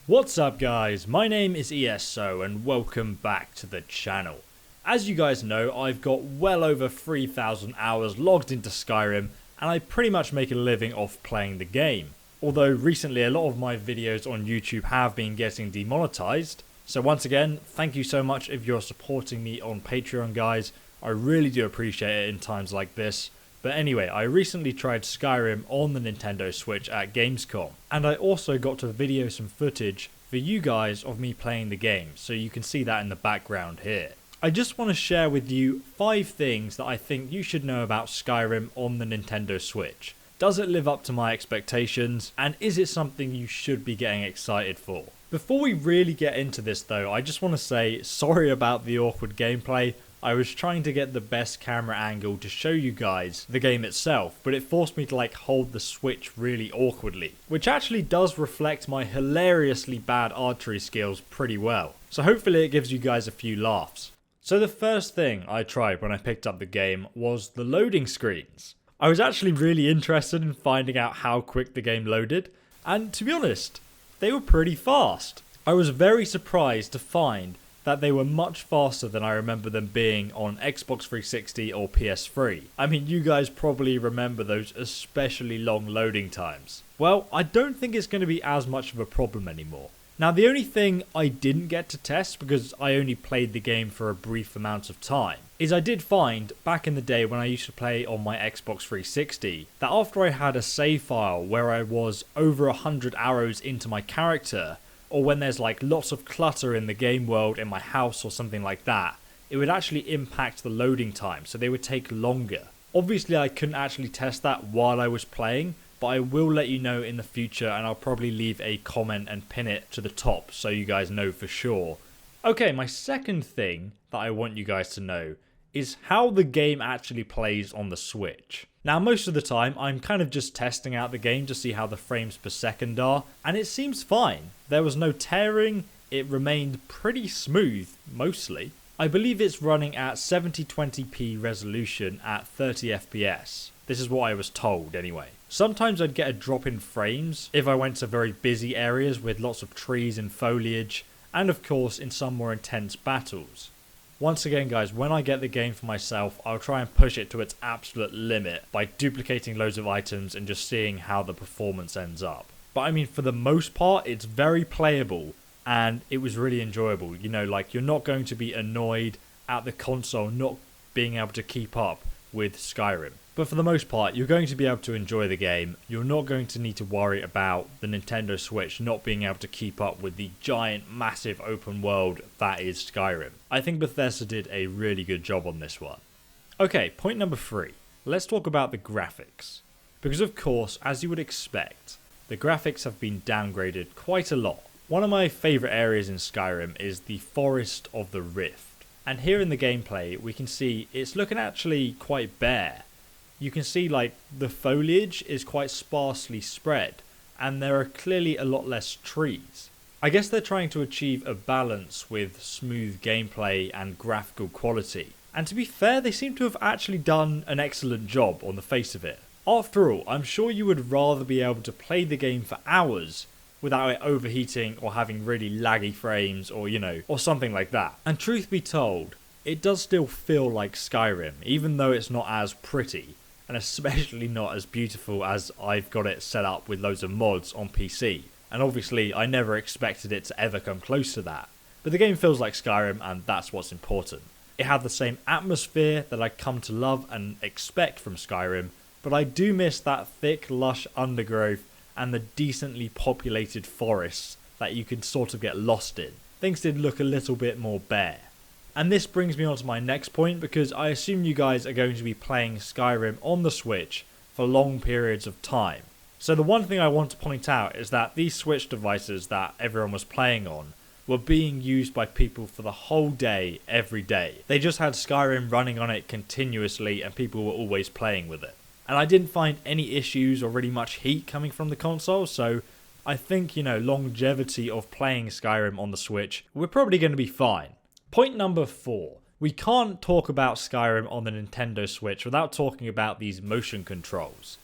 What's up guys, my name is ESO and welcome back to the channel. As you guys know, I've got well over 3,000 hours logged into Skyrim and I pretty much make a living off playing the game. Although recently a lot of my videos on YouTube have been getting demonetized. So once again, thank you so much if you're supporting me on Patreon guys. I really do appreciate it in times like this. But anyway, I recently tried Skyrim on the Nintendo Switch at Gamescom, and I also got to video some footage for you guys of me playing the game, so you can see that in the background here. I just want to share with you 5 things that I think you should know about Skyrim on the Nintendo Switch. Does it live up to my expectations, and is it something you should be getting excited for? Before we really get into this though, I just want to say sorry about the awkward gameplay. I was trying to get the best camera angle to show you guys the game itself, but it forced me to hold the Switch really awkwardly, which actually does reflect my hilariously bad archery skills pretty well. So hopefully it gives you guys a few laughs. So the first thing I tried when I picked up the game was the loading screens. I was actually really interested in finding out how quick the game loaded, and to be honest, they were pretty fast. I was very surprised to find that they were much faster than I remember them being on Xbox 360 or PS3. I mean, you guys probably remember those especially long loading times. Well, I don't think it's going to be as much of a problem anymore. Now, the only thing I didn't get to test, because I only played the game for a brief amount of time, is I did find, back in the day when I used to play on my Xbox 360, that after I had a save file where I was over 100 arrows into my character, or when there's lots of clutter in the game world in my house or something like that, it would actually impact the loading time, so they would take longer. Obviously I couldn't actually test that while I was playing, but I will let you know in the future, and I'll probably leave a comment and pin it to the top so you guys know for sure. Okay, my second thing that I want you guys to know is how the game actually plays on the Switch. Now, most of the time, I'm kind of just testing out the game to see how the frames per second are, and it seems fine. There was no tearing, it remained pretty smooth, mostly. I believe it's running at 720p resolution at 30 FPS. This is what I was told anyway. Sometimes I'd get a drop in frames if I went to very busy areas with lots of trees and foliage, and of course in some more intense battles. Once again guys, when I get the game for myself, I'll try and push it to its absolute limit by duplicating loads of items and just seeing how the performance ends up. But I mean, for the most part, it's very playable and it was really enjoyable. You know, you're not going to be annoyed at the console not being able to keep up with Skyrim. But for the most part, you're going to be able to enjoy the game. You're not going to need to worry about the Nintendo Switch not being able to keep up with the giant, massive open world that is Skyrim. I think Bethesda did a really good job on this one. Okay, point number 3. Let's talk about the graphics. Because of course, as you would expect, the graphics have been downgraded quite a lot. One of my favourite areas in Skyrim is the Forest of the Rift. And here in the gameplay, we can see it's looking actually quite bare. You can see the foliage is quite sparsely spread, and there are clearly a lot less trees. I guess they're trying to achieve a balance with smooth gameplay and graphical quality. And to be fair, they seem to have actually done an excellent job on the face of it. After all, I'm sure you would rather be able to play the game for hours without it overheating or having really laggy frames or or something like that. And truth be told, it does still feel like Skyrim, even though it's not as pretty. And especially not as beautiful as I've got it set up with loads of mods on PC. And obviously I never expected it to ever come close to that. But the game feels like Skyrim, and that's what's important. It had the same atmosphere that I come to love and expect from Skyrim, but I do miss that thick, lush undergrowth and the decently populated forests that you can sort of get lost in. Things did look a little bit more bare. And this brings me on to my next point, because I assume you guys are going to be playing Skyrim on the Switch for long periods of time. So the one thing I want to point out is that these Switch devices that everyone was playing on were being used by people for the whole day, every day. They just had Skyrim running on it continuously and people were always playing with it. And I didn't find any issues or really much heat coming from the console, so I think, longevity of playing Skyrim on the Switch, we're probably going to be fine. Point number 4. We can't talk about Skyrim on the Nintendo Switch without talking about these motion controls.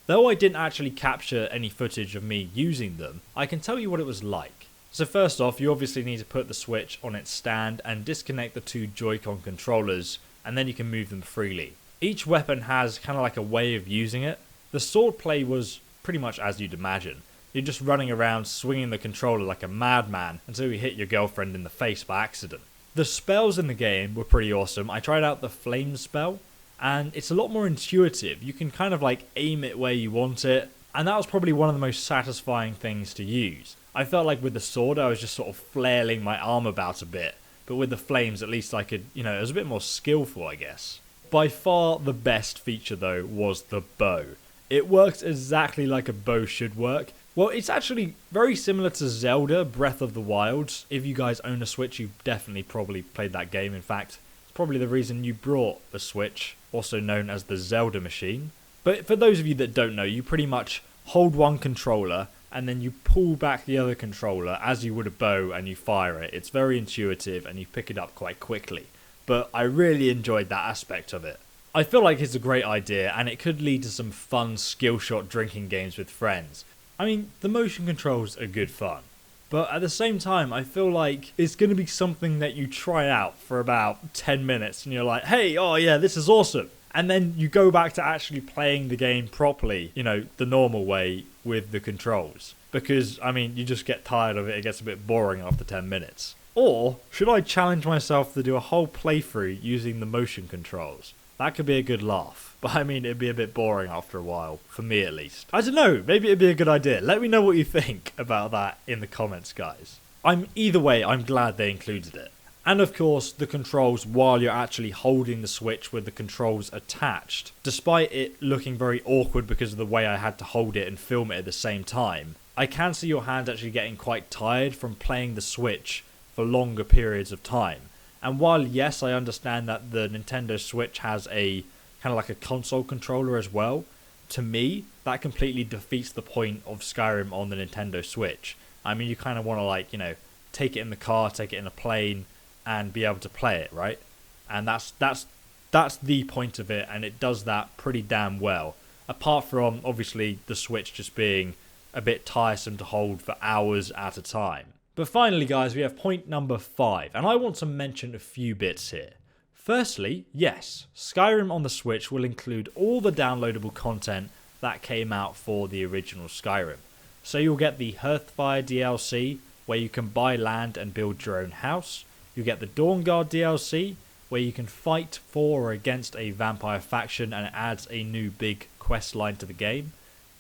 Though I didn't actually capture any footage of me using them, I can tell you what it was like. So first off, you obviously need to put the Switch on its stand and disconnect the two Joy-Con controllers, and then you can move them freely. Each weapon has kind of like a way of using it. The sword play was pretty much as you'd imagine. You're just running around swinging the controller like a madman until you hit your girlfriend in the face by accident. The spells in the game were pretty awesome. I tried out the flame spell, and it's a lot more intuitive. You can kind of like aim it where you want it, and that was probably one of the most satisfying things to use. I felt like with the sword I was just sort of flailing my arm about a bit, but with the flames at least I could, it was a bit more skillful, I guess. By far the best feature though was the bow. It works exactly like a bow should work. Well, it's actually very similar to Zelda Breath of the Wild. If you guys own a Switch, you've definitely probably played that game. In fact, it's probably the reason you brought a Switch, also known as the Zelda machine. But for those of you that don't know, you pretty much hold one controller and then you pull back the other controller as you would a bow and you fire it. It's very intuitive and you pick it up quite quickly. But I really enjoyed that aspect of it. I feel like it's a great idea and it could lead to some fun skill shot drinking games with friends. I mean, the motion controls are good fun. But at the same time, I feel like it's going to be something that you try out for about 10 minutes and you're like, hey, oh yeah, this is awesome. And then you go back to actually playing the game properly, the normal way with the controls. Because, you just get tired of it, it gets a bit boring after 10 minutes. Or, should I challenge myself to do a whole playthrough using the motion controls? That could be a good laugh. But it'd be a bit boring after a while, for me at least. I don't know, maybe it'd be a good idea. Let me know what you think about that in the comments, guys. Either way, I'm glad they included it. And of course, the controls while you're actually holding the Switch with the controls attached. Despite it looking very awkward because of the way I had to hold it and film it at the same time, I can see your hand actually getting quite tired from playing the Switch for longer periods of time. And while yes, I understand that the Nintendo Switch has a kind of like a console controller as well, to me, that completely defeats the point of Skyrim on the Nintendo Switch. You kind of want to take it in the car, take it in a plane, and be able to play it, right? And that's the point of it, and it does that pretty damn well. Apart from, obviously, the Switch just being a bit tiresome to hold for hours at a time. But finally, guys, we have point number 5, and I want to mention a few bits here. Firstly, yes, Skyrim on the Switch will include all the downloadable content that came out for the original Skyrim. So you'll get the Hearthfire DLC, where you can buy land and build your own house. You get the Dawnguard DLC, where you can fight for or against a vampire faction and it adds a new big quest line to the game.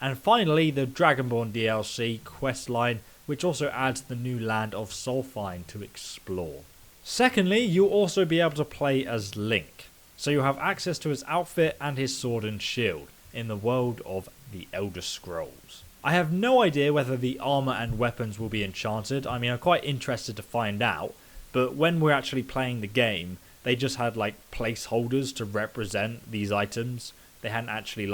And finally, the Dragonborn DLC quest line, which also adds the new land of Solfine to explore. Secondly, you'll also be able to play as Link, so you'll have access to his outfit and his sword and shield in the world of the Elder Scrolls. I have no idea whether the armor and weapons will be enchanted. I'm quite interested to find out. But when we're actually playing the game, they just had placeholders to represent these items. They hadn't actually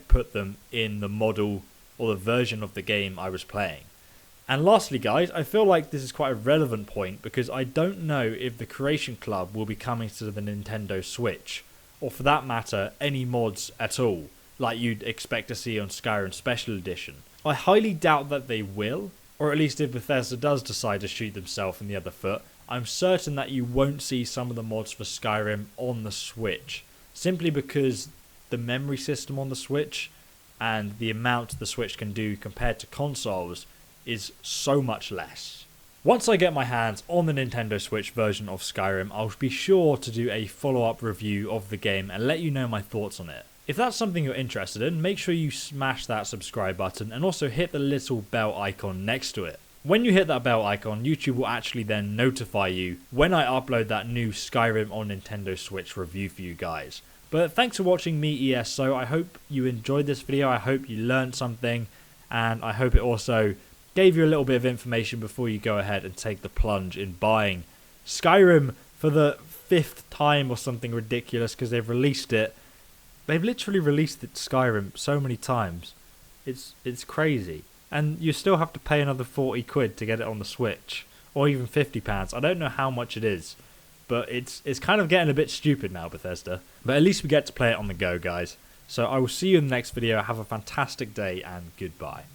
put them in the model or the version of the game I was playing. And lastly, guys, I feel like this is quite a relevant point because I don't know if the Creation Club will be coming to the Nintendo Switch, or for that matter, any mods at all, like you'd expect to see on Skyrim Special Edition. I highly doubt that they will, or at least if Bethesda does decide to shoot themselves in the other foot, I'm certain that you won't see some of the mods for Skyrim on the Switch, simply because the memory system on the Switch and the amount the Switch can do compared to consoles is so much less. Once I get my hands on the Nintendo Switch version of Skyrim, I'll be sure to do a follow-up review of the game and let you know my thoughts on it. If that's something you're interested in, make sure you smash that subscribe button and also hit the little bell icon next to it. When you hit that bell icon, YouTube will actually then notify you when I upload that new Skyrim on Nintendo Switch review for you guys. But thanks for watching me, ESO. I hope you enjoyed this video, I hope you learned something, and I hope it also gave you a little bit of information before you go ahead and take the plunge in buying Skyrim for the 5th time or something ridiculous, because they've released it. They've literally released it, Skyrim, so many times. It's crazy. And you still have to pay another 40 quid to get it on the Switch. Or even £50. I don't know how much it is. But it's kind of getting a bit stupid now, Bethesda. But at least we get to play it on the go, guys. So I will see you in the next video. Have a fantastic day and goodbye.